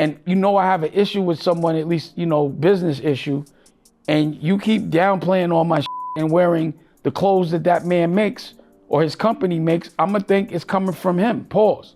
And you know I have an issue with someone, at least, you know, business issue, and you keep downplaying all my shit and wearing the clothes that that man makes or his company makes, I'm gonna think it's coming from him, pause.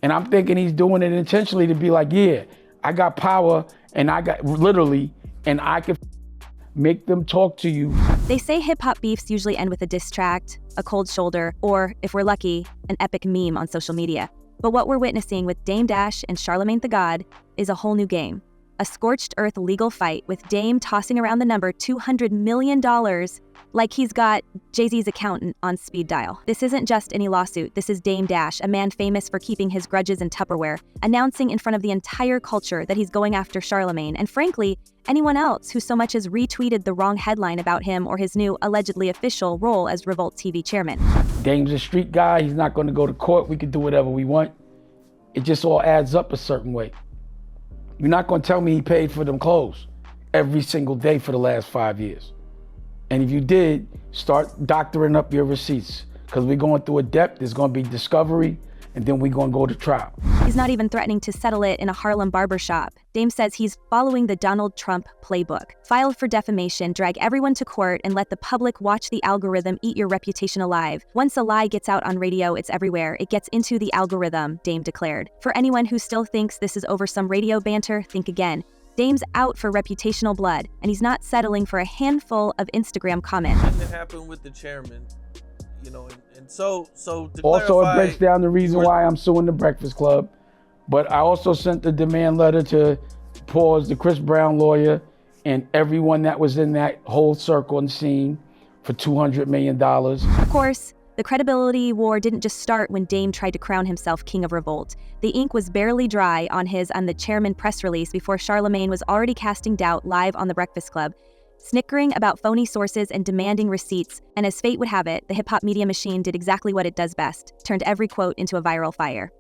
And I'm thinking he's doing it intentionally to be like, yeah, I got power and I got literally, and I can make them talk to you. They say hip-hop beefs usually end with a diss track, a cold shoulder, or, if we're lucky, an epic meme on social media. But what we're witnessing with Dame Dash and Charlamagne the God is a whole new game. A scorched earth legal fight with Dame tossing around the number $200 million like he's got Jay-Z's accountant on speed dial. This isn't just any lawsuit. This is Dame Dash, a man famous for keeping his grudges in Tupperware, announcing in front of the entire culture that he's going after Charlamagne, and frankly, anyone else who so much as retweeted the wrong headline about him or his new allegedly official role as Revolt TV chairman. Dame's a street guy. He's not going to go to court. We can do whatever we want. It just all adds up a certain way. You're not going to tell me he paid for them clothes every single day for the last 5 years. And if you did, start doctoring up your receipts, because we're going through a depth. There's going to be discovery, and then we're going to go to trial. He's not even threatening to settle it in a Harlem barbershop. Dame says he's following the Donald Trump playbook. File for defamation, drag everyone to court, and let the public watch the algorithm eat your reputation alive. Once a lie gets out on radio, it's everywhere. It gets into the algorithm, Dame declared. For anyone who still thinks this is over some radio banter, think again. Dame's out for reputational blood, and he's not settling for a handful of Instagram comments. That happened with the chairman, you know, and so to also, clarify, it breaks down the reason why I'm suing the Breakfast Club. But I also sent the demand letter to pause the Chris Brown lawyer and everyone that was in that whole circle and scene for $200 million. Of course, the credibility war didn't just start when Dame tried to crown himself king of Revolt. The ink was barely dry on his "I'm the chairman" press release before Charlamagne was already casting doubt live on the Breakfast Club, snickering about phony sources and demanding receipts. And as fate would have it, the hip-hop media machine did exactly what it does best, turned every quote into a viral fire.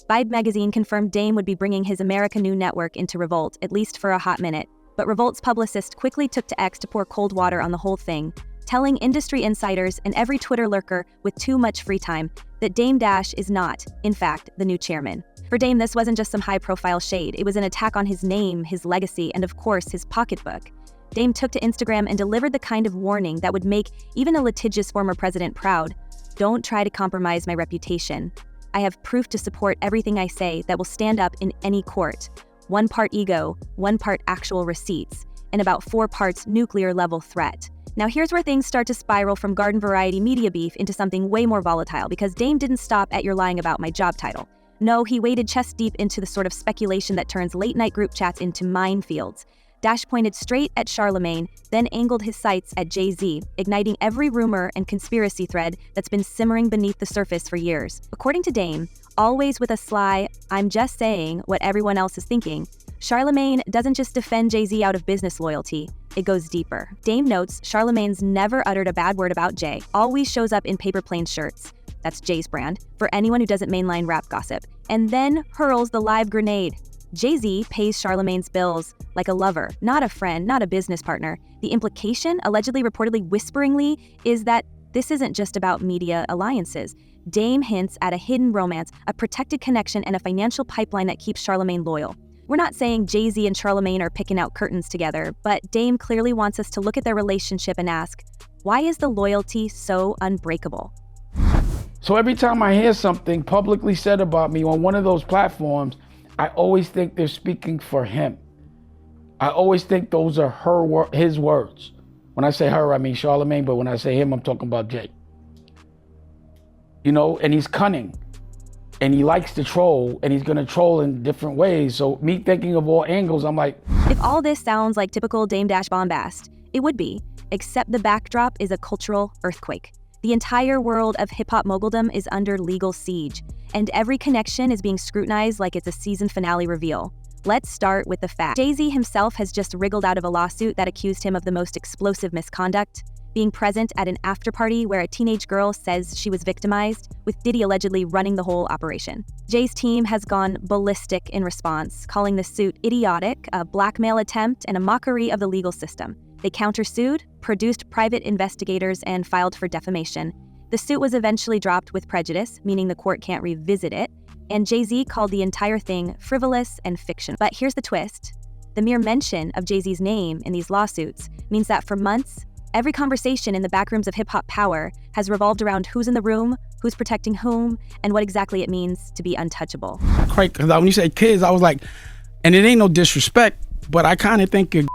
Vibe magazine confirmed Dame would be bringing his America New network into Revolt, at least for a hot minute. But Revolt's publicist quickly took to X to pour cold water on the whole thing, telling industry insiders and every Twitter lurker with too much free time that Dame Dash is not, in fact, the new chairman. For Dame, this wasn't just some high-profile shade. It was an attack on his name, his legacy, and of course, his pocketbook. Dame took to Instagram and delivered the kind of warning that would make even a litigious former president proud. Don't try to compromise my reputation. I have proof to support everything I say that will stand up in any court. 1 part ego, 1 part actual receipts, and about 4 parts nuclear-level threat. Now here's where things start to spiral from garden variety media beef into something way more volatile, because Dame didn't stop at "you're lying about my job title." No, he waded chest deep into the sort of speculation that turns late-night group chats into minefields. Dash pointed straight at Charlamagne, then angled his sights at Jay-Z, igniting every rumor and conspiracy thread that's been simmering beneath the surface for years. According to Dame, always with a sly, "I'm just saying what everyone else is thinking," Charlamagne doesn't just defend Jay-Z out of business loyalty, it goes deeper. Dame notes Charlamagne's never uttered a bad word about Jay, always shows up in paper plane shirts, that's Jay's brand, for anyone who doesn't mainline rap gossip, and then hurls the live grenade. Jay-Z pays Charlamagne's bills like a lover, not a friend, not a business partner. The implication, allegedly, reportedly, whisperingly, is that this isn't just about media alliances. Dame hints at a hidden romance, a protected connection, and a financial pipeline that keeps Charlamagne loyal. We're not saying Jay-Z and Charlamagne are picking out curtains together, but Dame clearly wants us to look at their relationship and ask, why is the loyalty so unbreakable? So every time I hear something publicly said about me on one of those platforms, I always think they're speaking for him. I always think those are his words. When I say her, I mean Charlamagne, but when I say him, I'm talking about Jay. You know, and he's cunning. And he likes to troll, and he's gonna troll in different ways. So me thinking of all angles, I'm like... If all this sounds like typical Dame Dash bombast, it would be, except the backdrop is a cultural earthquake. The entire world of hip-hop moguldom is under legal siege, and every connection is being scrutinized like it's a season finale reveal. Let's start with the fact. Jay-Z himself has just wriggled out of a lawsuit that accused him of the most explosive misconduct, being present at an after-party where a teenage girl says she was victimized, with Diddy allegedly running the whole operation. Jay's team has gone ballistic in response, calling the suit idiotic, a blackmail attempt, and a mockery of the legal system. They countersued, produced private investigators, and filed for defamation. The suit was eventually dropped with prejudice, meaning the court can't revisit it. and Jay-Z called the entire thing frivolous and fictional. But here's the twist. The mere mention of Jay-Z's name in these lawsuits means that for months, every conversation in the backrooms of hip-hop power has revolved around who's in the room, who's protecting whom, and what exactly it means to be untouchable. Craig, because when you say kids, I was like, and it ain't no disrespect, but I kind of think you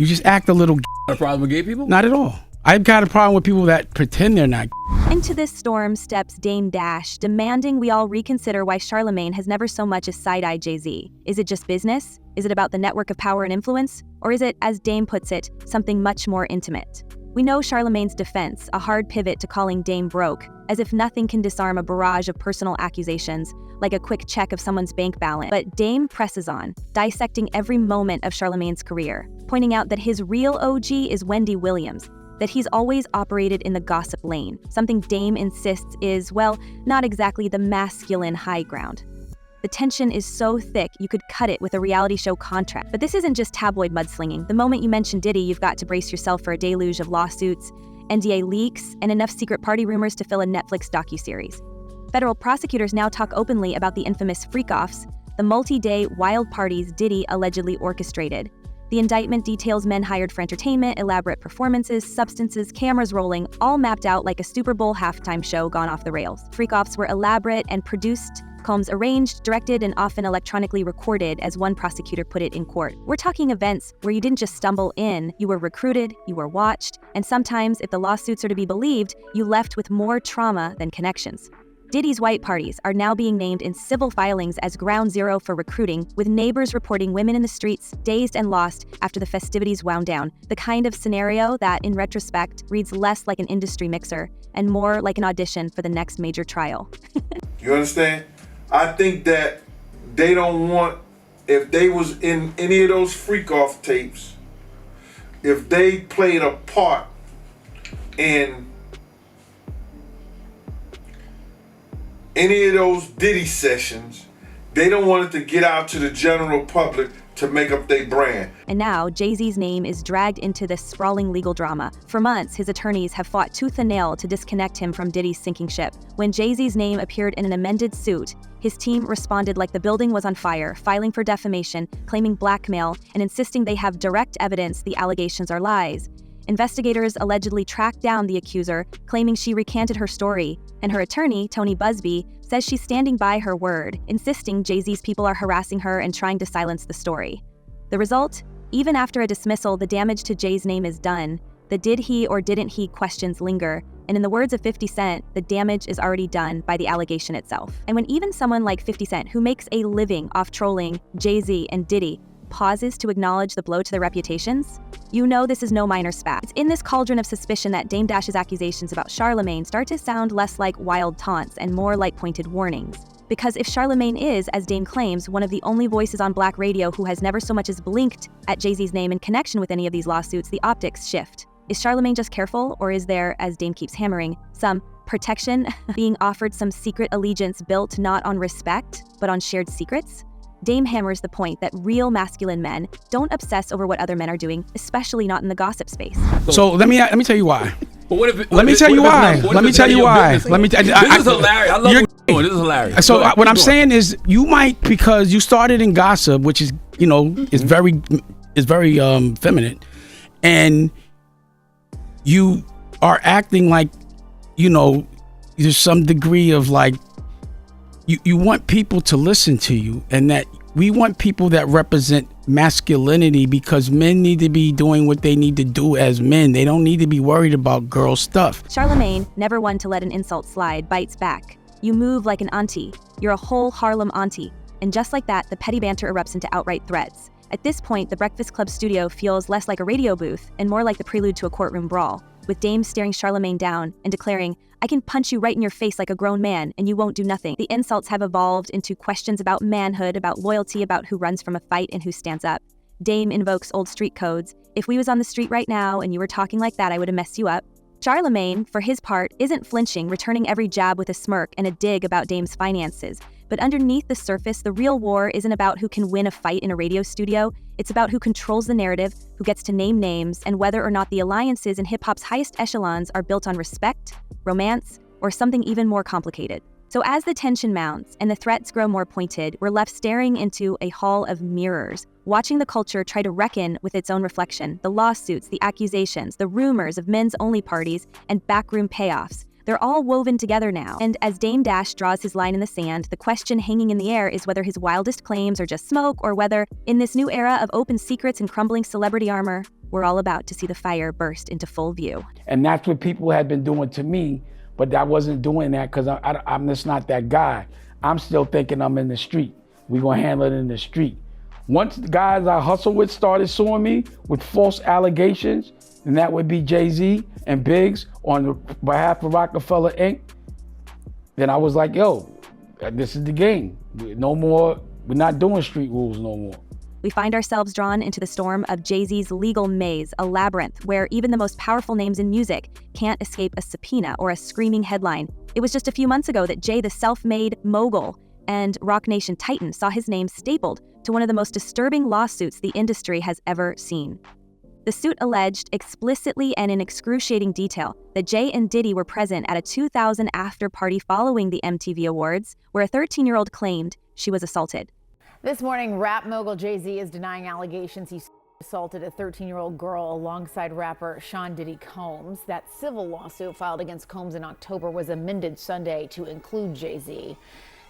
just act a little. A problem with gay people? Not at all. I've got a problem with people that pretend they're not. Into this storm steps Dame Dash, demanding we all reconsider why Charlamagne has never so much as side-eyed Jay-Z. Is it just business? Is it about the network of power and influence? Or is it, as Dame puts it, something much more intimate? We know Charlamagne's defense, a hard pivot to calling Dame broke, as if nothing can disarm a barrage of personal accusations, like a quick check of someone's bank balance. But Dame presses on, dissecting every moment of Charlamagne's career, pointing out that his real OG is Wendy Williams, that he's always operated in the gossip lane, something Dame insists is, well, not exactly the masculine high ground. The tension is so thick you could cut it with a reality show contract. But this isn't just tabloid mudslinging. The moment you mention Diddy, you've got to brace yourself for a deluge of lawsuits, NDA leaks, and enough secret party rumors to fill a Netflix docuseries. Federal prosecutors now talk openly about the infamous freak-offs, the multi-day wild parties Diddy allegedly orchestrated. The indictment details men hired for entertainment, elaborate performances, substances, cameras rolling, all mapped out like a Super Bowl halftime show gone off the rails. Freak-offs were elaborate and produced, Combs arranged, directed, and often electronically recorded, as one prosecutor put it in court. We're talking events where you didn't just stumble in, you were recruited, you were watched, and sometimes, if the lawsuits are to be believed, you left with more trauma than connections. Diddy's white parties are now being named in civil filings as ground zero for recruiting, with neighbors reporting women in the streets, dazed and lost after the festivities wound down. The kind of scenario that, in retrospect, reads less like an industry mixer and more like an audition for the next major trial. You understand? I think that they don't want, if they was in any of those freak-off tapes, if they played a part in any of those Diddy sessions, they don't want it to get out to the general public to make up their brand. And now, Jay-Z's name is dragged into this sprawling legal drama. For months, his attorneys have fought tooth and nail to disconnect him from Diddy's sinking ship. When Jay-Z's name appeared in an amended suit, his team responded like the building was on fire, filing for defamation, claiming blackmail, and insisting they have direct evidence the allegations are lies. Investigators allegedly tracked down the accuser, claiming she recanted her story, and her attorney, Tony Busby, says she's standing by her word, insisting Jay-Z's people are harassing her and trying to silence the story. The result? Even after a dismissal, the damage to Jay's name is done. The did he or didn't he questions linger, and in the words of 50 Cent, the damage is already done by the allegation itself. And when even someone like 50 Cent, who makes a living off trolling Jay-Z and Diddy, pauses to acknowledge the blow to their reputations, you know this is no minor spat. It's in this cauldron of suspicion that Dame Dash's accusations about Charlamagne start to sound less like wild taunts and more like pointed warnings. Because if Charlamagne is, as Dame claims, one of the only voices on black radio who has never so much as blinked at Jay-Z's name in connection with any of these lawsuits, the optics shift. Is Charlamagne just careful, or is there, as Dame keeps hammering, some protection being offered, some secret allegiance built not on respect, but on shared secrets? Dame hammers the point that real masculine men don't obsess over what other men are doing, especially not in the gossip space. So let me tell you why. But what if it, Let me tell you why. Let me tell you why. This is hilarious. I love what you're doing. This is hilarious. So what I'm saying is, you might, because you started in gossip, which is, you know, is very feminine, and you are acting like, you know, there's some degree of like, you want people to listen to you, and that we want people that represent masculinity, because men need to be doing what they need to do as men. They don't need to be worried about girl stuff. Charlamagne, never one to let an insult slide, bites back. You move like an auntie. You're a whole Harlem auntie. And just like that, the petty banter erupts into outright threats. At this point, the Breakfast Club studio feels less like a radio booth and more like the prelude to a courtroom brawl, with Dame staring Charlamagne down and declaring, "I can punch you right in your face like a grown man, and you won't do nothing." The insults have evolved into questions about manhood, about loyalty, about who runs from a fight and who stands up. Dame invokes old street codes. "If we was on the street right now and you were talking like that, I would have messed you up." Charlamagne, for his part, isn't flinching, returning every jab with a smirk and a dig about Dame's finances. But underneath the surface, the real war isn't about who can win a fight in a radio studio. It's about who controls the narrative, who gets to name names, and whether or not the alliances in hip-hop's highest echelons are built on respect, romance, or something even more complicated. So as the tension mounts and the threats grow more pointed, we're left staring into a hall of mirrors, watching the culture try to reckon with its own reflection. The lawsuits, the accusations, the rumors of men's-only parties, and backroom payoffs. They're all woven together now. And as Dame Dash draws his line in the sand, the question hanging in the air is whether his wildest claims are just smoke, or whether, in this new era of open secrets and crumbling celebrity armor, we're all about to see the fire burst into full view. And that's what people had been doing to me, but I wasn't doing that because I'm just not that guy. I'm still thinking I'm in the street. We're gonna handle it in the street. Once the guys I hustle with started suing me with false allegations, and that would be Jay-Z and Biggs on behalf of Rockefeller Inc., then I was like, yo, this is the game. No more, we're not doing street rules no more. We find ourselves drawn into the storm of Jay-Z's legal maze, a labyrinth where even the most powerful names in music can't escape a subpoena or a screaming headline. It was just a few months ago that Jay, the self-made mogul and Roc Nation titan, saw his name stapled to one of the most disturbing lawsuits the industry has ever seen. The suit alleged explicitly and in excruciating detail that Jay and Diddy were present at a 2000 after-party following the MTV Awards, where a 13-year-old claimed she was assaulted. This morning, rap mogul Jay-Z is denying allegations he assaulted a 13-year-old girl alongside rapper Sean Diddy Combs. That civil lawsuit filed against Combs in October was amended Sunday to include Jay-Z.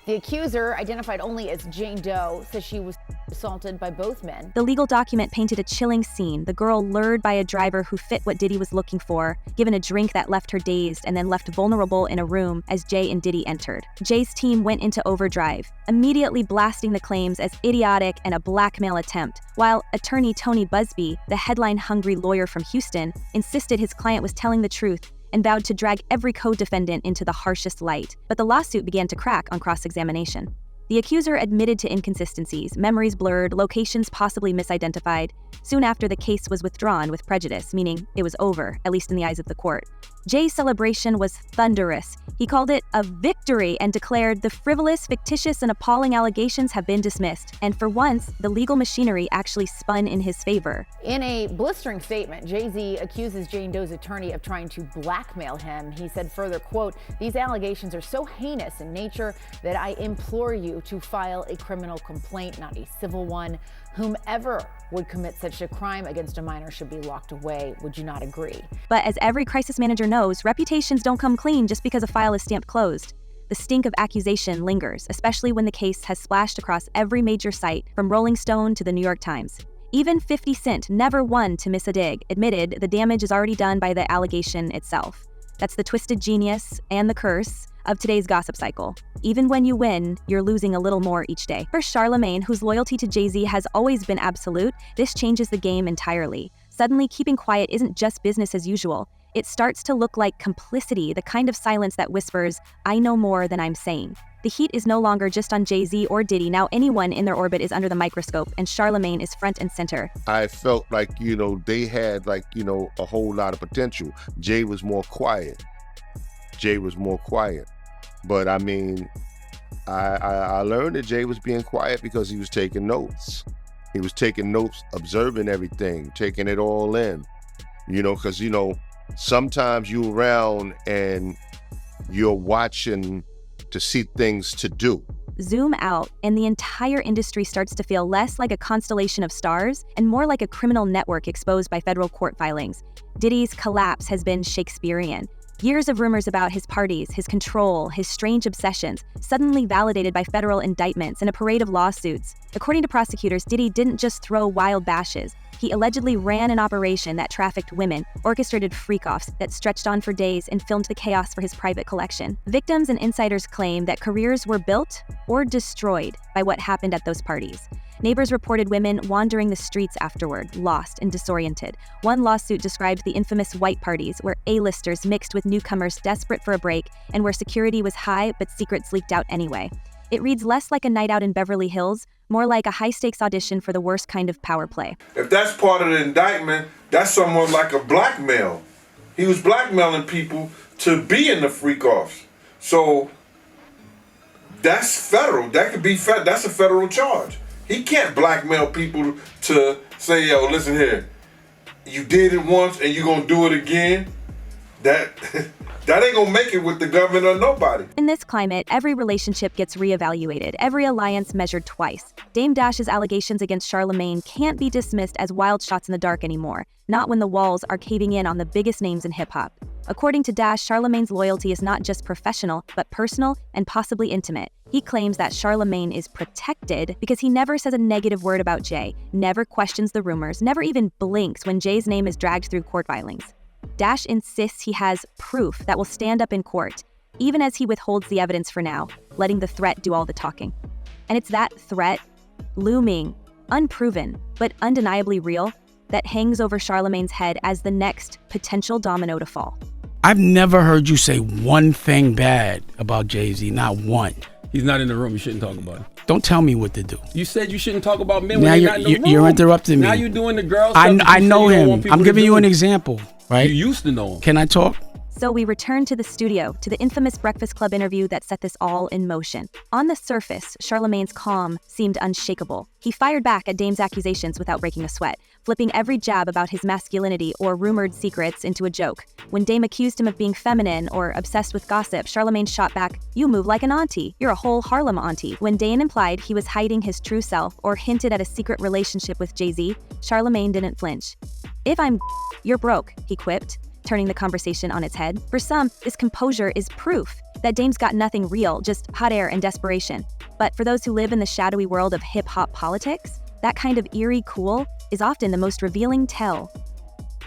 The accuser, identified only as Jane Doe, says she was assaulted by both men. The legal document painted a chilling scene. The girl lured by a driver who fit what Diddy was looking for, given a drink that left her dazed, and then left vulnerable in a room as Jay and Diddy entered. Jay's team went into overdrive, immediately blasting the claims as idiotic and a blackmail attempt, while attorney Tony Busby, the headline-hungry lawyer from Houston, insisted his client was telling the truth and vowed to drag every co-defendant into the harshest light. But the lawsuit began to crack on cross-examination. The accuser admitted to inconsistencies, memories blurred, locations possibly misidentified. Soon after, the case was withdrawn with prejudice, meaning it was over, at least in the eyes of the court. Jay's celebration was thunderous. He called it a victory and declared the frivolous, fictitious, and appalling allegations have been dismissed. And for once, the legal machinery actually spun in his favor. In a blistering statement, Jay-Z accuses Jane Doe's attorney of trying to blackmail him. He said further, quote, "These allegations are so heinous in nature that I implore you to file a criminal complaint, not a civil one. Whomever would commit such a crime against a minor should be locked away. Would you not agree?" But as every crisis manager knows, reputations don't come clean just because a file is stamped closed. The stink of accusation lingers, especially when the case has splashed across every major site, from Rolling Stone to the New York Times. Even 50 Cent, never one to miss a dig, admitted the damage is already done by the allegation itself. That's the twisted genius and the curse of today's gossip cycle. Even when you win, you're losing a little more each day. For Charlamagne, whose loyalty to Jay-Z has always been absolute, this changes the game entirely. Suddenly, keeping quiet isn't just business as usual. It starts to look like complicity, the kind of silence that whispers, "I know more than I'm saying." The heat is no longer just on Jay-Z or Diddy. Now anyone in their orbit is under the microscope, and Charlamagne is front and center. I felt like, they had a whole lot of potential. Jay was more quiet. But I mean, I learned that Jay was being quiet because he was taking notes. He was taking notes, observing everything, taking it all in. Because, sometimes you're around and you're watching to see things to do. Zoom out, and the entire industry starts to feel less like a constellation of stars and more like a criminal network exposed by federal court filings. Diddy's collapse has been Shakespearean. Years of rumors about his parties, his control, his strange obsessions, suddenly validated by federal indictments and a parade of lawsuits. According to prosecutors, Diddy didn't just throw wild bashes. He allegedly ran an operation that trafficked women, orchestrated freak-offs that stretched on for days, and filmed the chaos for his private collection. Victims and insiders claim that careers were built or destroyed by what happened at those parties. Neighbors reported women wandering the streets afterward, lost and disoriented. One lawsuit described the infamous white parties, where A-listers mixed with newcomers desperate for a break, and where security was high but secrets leaked out anyway. It reads less like a night out in Beverly Hills, more like a high-stakes audition for the worst kind of power play. If that's part of the indictment, that's somewhat like a blackmail. He was blackmailing people to be in the freak-offs. So that's federal. That could be that's a federal charge. He can't blackmail people to say, yo, listen here, you did it once and you're gonna do it again. that that ain't gonna make it with the government or nobody. In this climate, every relationship gets reevaluated, every alliance measured twice. Dame Dash's allegations against Charlamagne can't be dismissed as wild shots in the dark anymore, not when the walls are caving in on the biggest names in hip-hop. According to Dash, Charlamagne's loyalty is not just professional, but personal and possibly intimate. He claims that Charlamagne is protected because he never says a negative word about Jay, never questions the rumors, never even blinks when Jay's name is dragged through court filings. Dash insists he has proof that will stand up in court, even as he withholds the evidence for now, letting the threat do all the talking. And it's that threat, looming, unproven, but undeniably real, that hangs over Charlamagne's head as the next potential domino to fall. I've never heard you say one thing bad about Jay-Z, not one. He's not in the room. You shouldn't talk about it. Don't tell me what to do. You said you shouldn't talk about men Now when they're not in the room. you're interrupting me. Now you're doing the girl stuff. I know him. I'm giving you an example, right? You used to know him. Can I talk? So we return to the studio, to the infamous Breakfast Club interview that set this all in motion. On the surface, Charlamagne's calm seemed unshakable. He fired back at Dame's accusations without breaking a sweat, flipping every jab about his masculinity or rumored secrets into a joke. When Dame accused him of being feminine or obsessed with gossip, Charlamagne shot back, "You move like an auntie. You're a whole Harlem auntie." When Dame implied he was hiding his true self or hinted at a secret relationship with Jay-Z, Charlamagne didn't flinch. "If I'm you're broke," he quipped, turning the conversation on its head. For some, this composure is proof that Dame's got nothing real, just hot air and desperation. But for those who live in the shadowy world of hip-hop politics, that kind of eerie cool is often the most revealing tell.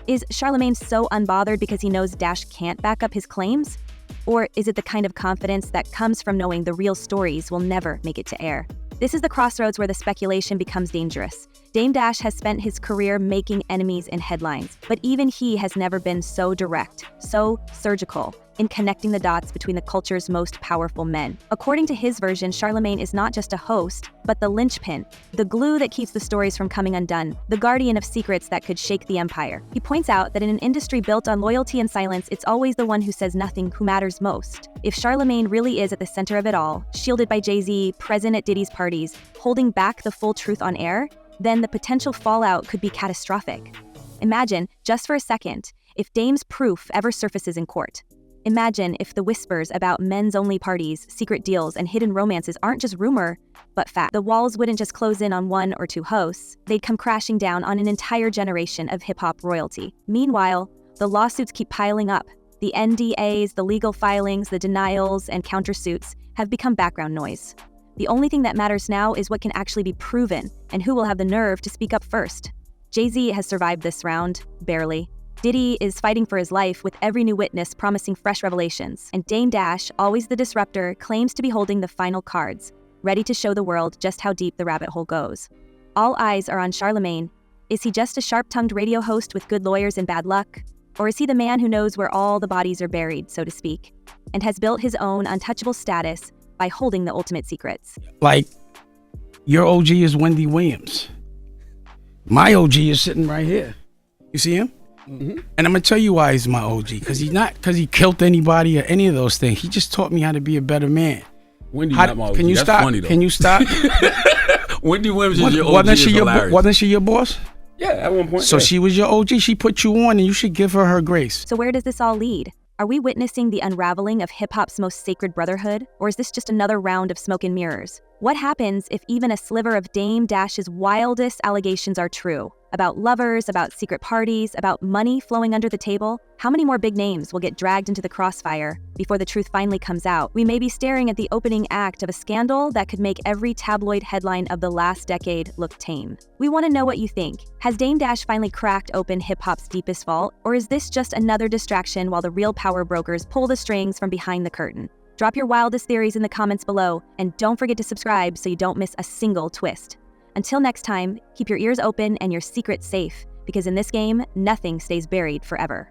Is Charlamagne so unbothered because he knows Dash can't back up his claims? Or is it the kind of confidence that comes from knowing the real stories will never make it to air? This is the crossroads where the speculation becomes dangerous. Dame Dash has spent his career making enemies in headlines, but even he has never been so direct, so surgical, in connecting the dots between the culture's most powerful men. According to his version, Charlamagne is not just a host, but the linchpin, the glue that keeps the stories from coming undone, the guardian of secrets that could shake the empire. He points out that in an industry built on loyalty and silence, it's always the one who says nothing who matters most. If Charlamagne really is at the center of it all, shielded by Jay-Z, present at Diddy's parties, holding back the full truth on air, then the potential fallout could be catastrophic. Imagine, just for a second, if Dame's proof ever surfaces in court. Imagine if the whispers about men's-only parties, secret deals, and hidden romances aren't just rumor, but fact. The walls wouldn't just close in on one or two hosts, they'd come crashing down on an entire generation of hip-hop royalty. Meanwhile, the lawsuits keep piling up. The NDAs, the legal filings, the denials, and countersuits have become background noise. The only thing that matters now is what can actually be proven, and who will have the nerve to speak up first. Jay-Z has survived this round, barely. Diddy is fighting for his life with every new witness promising fresh revelations. And Dame Dash, always the disruptor, claims to be holding the final cards, ready to show the world just how deep the rabbit hole goes. All eyes are on Charlamagne. Is he just a sharp-tongued radio host with good lawyers and bad luck? Or is he the man who knows where all the bodies are buried, so to speak, and has built his own untouchable status by holding the ultimate secrets? Like, your OG is Wendy Williams. My OG is sitting right here. You see him? Mm-hmm. And I'm gonna tell you why he's my OG. Because he killed anybody or any of those things. He just taught me how to be a better man. Wendy's not my OG. Can you That's stop? funny, though. Can you stop? Wendy Williams is your OG. Wasn't she your boss? Yeah, at one point. So she was your OG. She put you on, and you should give her grace. So where does this all lead? Are we witnessing the unraveling of hip-hop's most sacred brotherhood? Or is this just another round of smoke and mirrors? What happens if even a sliver of Dame Dash's wildest allegations are true? About lovers, about secret parties, about money flowing under the table? How many more big names will get dragged into the crossfire before the truth finally comes out? We may be staring at the opening act of a scandal that could make every tabloid headline of the last decade look tame. We want to know what you think. Has Dame Dash finally cracked open hip-hop's deepest vault? Or is this just another distraction while the real power brokers pull the strings from behind the curtain? Drop your wildest theories in the comments below, and don't forget to subscribe so you don't miss a single twist. Until next time, keep your ears open and your secrets safe, because in this game, nothing stays buried forever.